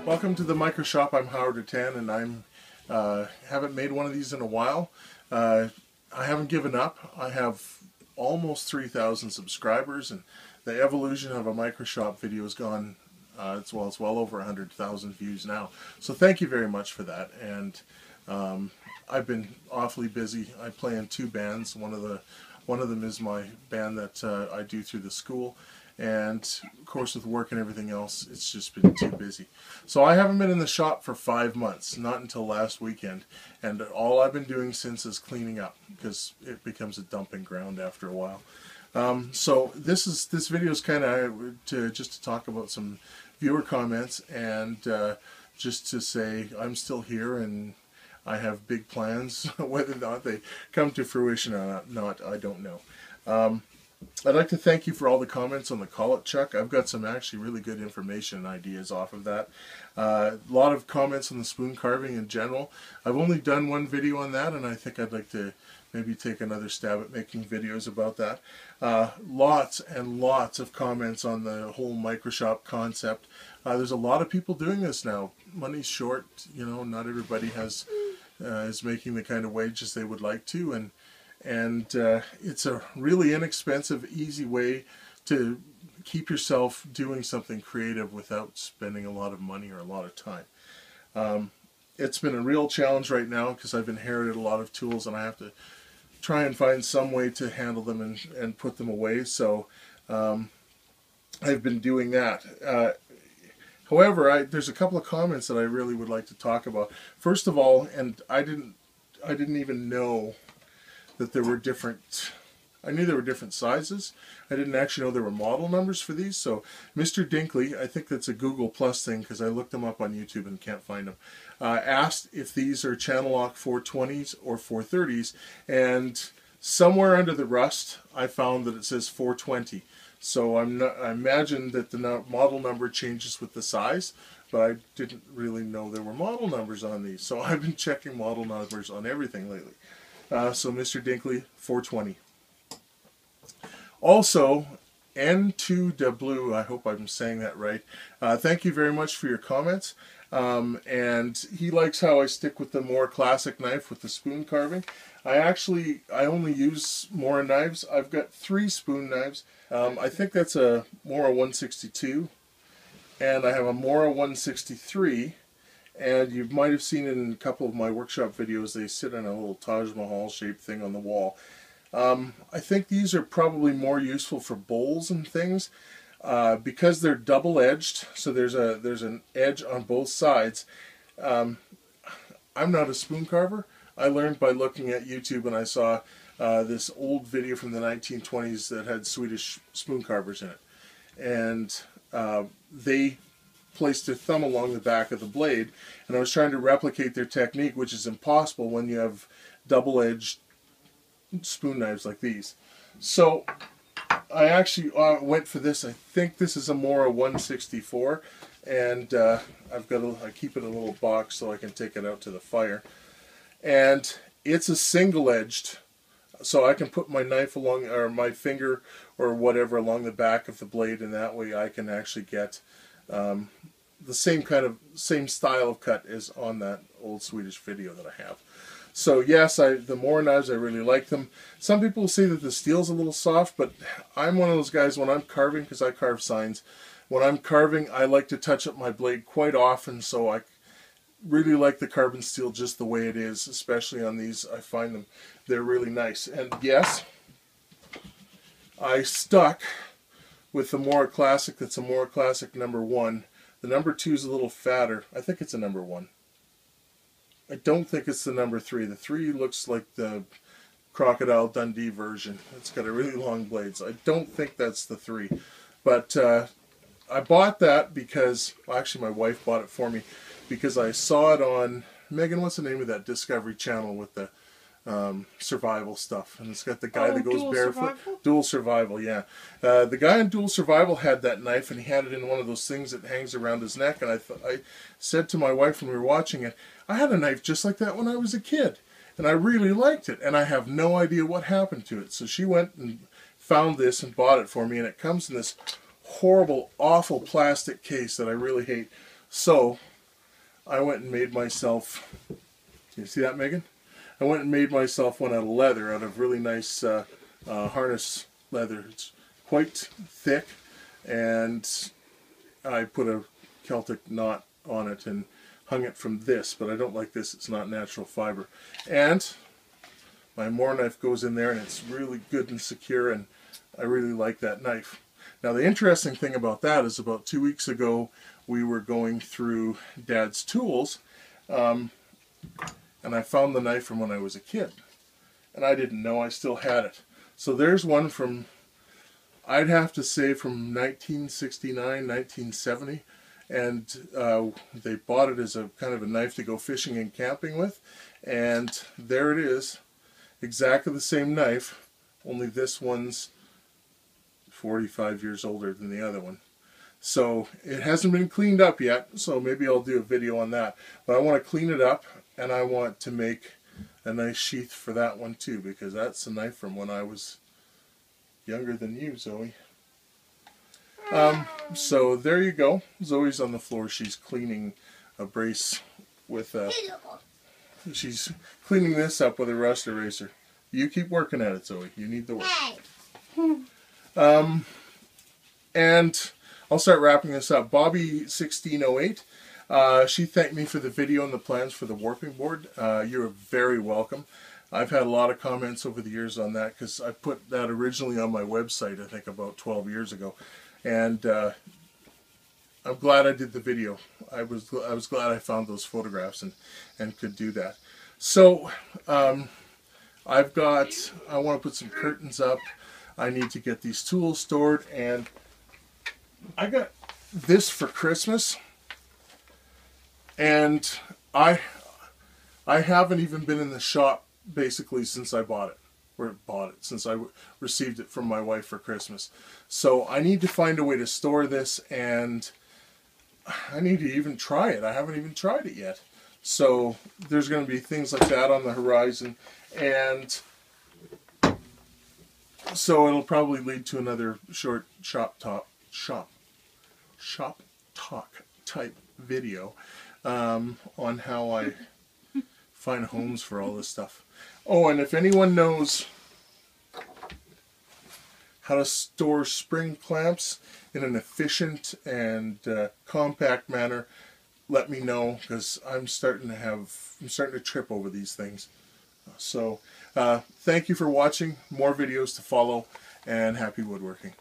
Welcome to the Microshop. I'm Howard Ratan, and haven't made one of these in a while. I haven't given up. I have almost 3,000 subscribers, and the evolution of a Microshop video has gone. It's well over 100,000 views now. So thank you very much for that. And I've been awfully busy. I play in two bands. One of them is my band that I do through the school. And of course, with work and everything else, it's just been too busy. So I haven't been in the shop for 5 months, not until last weekend. And all I've been doing since is cleaning up, because it becomes a dumping ground after a while. So this video is kind of just to talk about some viewer comments, and just to say I'm still here and I have big plans. Whether or not they come to fruition or not, I don't know. I'd like to thank you for all the comments on the Call It Chuck. I've got some actually really good information and ideas off of that. A lot of comments on the spoon carving in general. I've only done one video on that, and I think I'd like to maybe take another stab at making videos about that. Lots and lots of comments on the whole Microshop concept. There's a lot of people doing this now. Money's short, you know, not everybody is making the kind of wages they would like to, and it's a really inexpensive, easy way to keep yourself doing something creative without spending a lot of money or a lot of time. It's been a real challenge right now because I've inherited a lot of tools and I have to try and find some way to handle them and put them away. So I've been doing that. However, there's a couple of comments that I really would like to talk about. First of all, and I didn't even know that there were different. I knew there were different sizes. I didn't actually know there were model numbers for these. So Mr. Dinkley, I think that's a Google Plus thing because I looked them up on YouTube and can't find them, asked if these are channel lock 420s or 430s, and somewhere under the rust I found that it says 420. So I imagine that the model number changes with the size, but I didn't really know there were model numbers on these. So I've been checking model numbers on everything lately. So Mr. Dinkley, 420. Also, N2W, I hope I'm saying that right. Thank you very much for your comments. And he likes how I stick with the Mora classic knife with the spoon carving. I only use Mora knives. I've got 3 spoon knives. I think that's a Mora 162, and I have a Mora 163. And you might have seen in a couple of my workshop videos, they sit in a little Taj Mahal shaped thing on the wall. I think these are probably more useful for bowls and things because they're double-edged, so there's an edge on both sides. I'm not a spoon carver. I learned by looking at YouTube, and I saw this old video from the 1920s that had Swedish spoon carvers in it. And they placed their thumb along the back of the blade, and I was trying to replicate their technique, which is impossible when you have double-edged spoon knives like these. So I actually went for this. I think this is a Mora 164, and I keep it in a little box so I can take it out to the fire. And it's a single-edged, so I can put my knife along, or my finger or whatever along the back of the blade, and that way I can actually get the same style of cut as on that old Swedish video that I have. So yes, the Mora knives, I really like them. Some people say that the steel's a little soft, but I'm one of those guys when I'm carving, because I carve signs, when I'm carving I like to touch up my blade quite often, so I really like the carbon steel just the way it is, especially on these. I find they're really nice. And yes, I stuck with the Mora Classic. That's a Mora Classic number 1. The number 2 is a little fatter. I think it's a number 1. I don't think it's the number 3. The 3 looks like the Crocodile Dundee version. It's got a really long blade, so I don't think that's the 3. But I bought that because, well, actually my wife bought it for me, because I saw it on, Megan, what's the name of that Discovery Channel with the survival stuff, and it's got the guy that goes barefoot. Dual Survival, yeah. The guy in Dual Survival had that knife, and he had it in one of those things that hangs around his neck, and I said to my wife when we were watching it, I had a knife just like that when I was a kid, and I really liked it, and I have no idea what happened to it. So she went and found this and bought it for me, and it comes in this horrible, awful plastic case that I really hate. So I went and made myself, you see that, Megan? I went and made myself one out of leather, out of really nice harness leather. It's quite thick, and I put a Celtic knot on it and hung it from this, but I don't like this. It's not natural fiber. And my Mora knife goes in there, and it's really good and secure, and I really like that knife. Now the interesting thing about that is about 2 weeks ago we were going through Dad's tools, and I found the knife from when I was a kid, and I didn't know I still had it. So there's one from, I'd have to say, from 1969, 1970, and they bought it as a kind of a knife to go fishing and camping with, and there it is, exactly the same knife, only this one's 45 years older than the other one. So it hasn't been cleaned up yet, so maybe I'll do a video on that. But I want to clean it up, and I want to make a nice sheath for that one too, because that's a knife from when I was younger than you, Zoe. So there you go. Zoe's on the floor. She's cleaning a brace with a... She's cleaning this up with a rust eraser. You keep working at it, Zoe. You need the work. And I'll start wrapping this up. Bobby1608, she thanked me for the video and the plans for the warping board. You're very welcome. I've had a lot of comments over the years on that, because I put that originally on my website, I think about 12 years ago. And I'm glad I did the video. I was glad I found those photographs and could do that. So I want to put some curtains up. I need to get these tools stored, and I got this for Christmas, and I haven't even been in the shop basically since I bought it, since I received it from my wife for Christmas. So I need to find a way to store this, and I need to even try it. I haven't even tried it yet. So there's going to be things like that on the horizon, and so it'll probably lead to another short shop talk type video on how I find homes for all this stuff. Oh, and if anyone knows how to store spring clamps in an efficient and compact manner, let me know, because I'm starting to trip over these things. So thank you for watching. More videos to follow, and happy woodworking.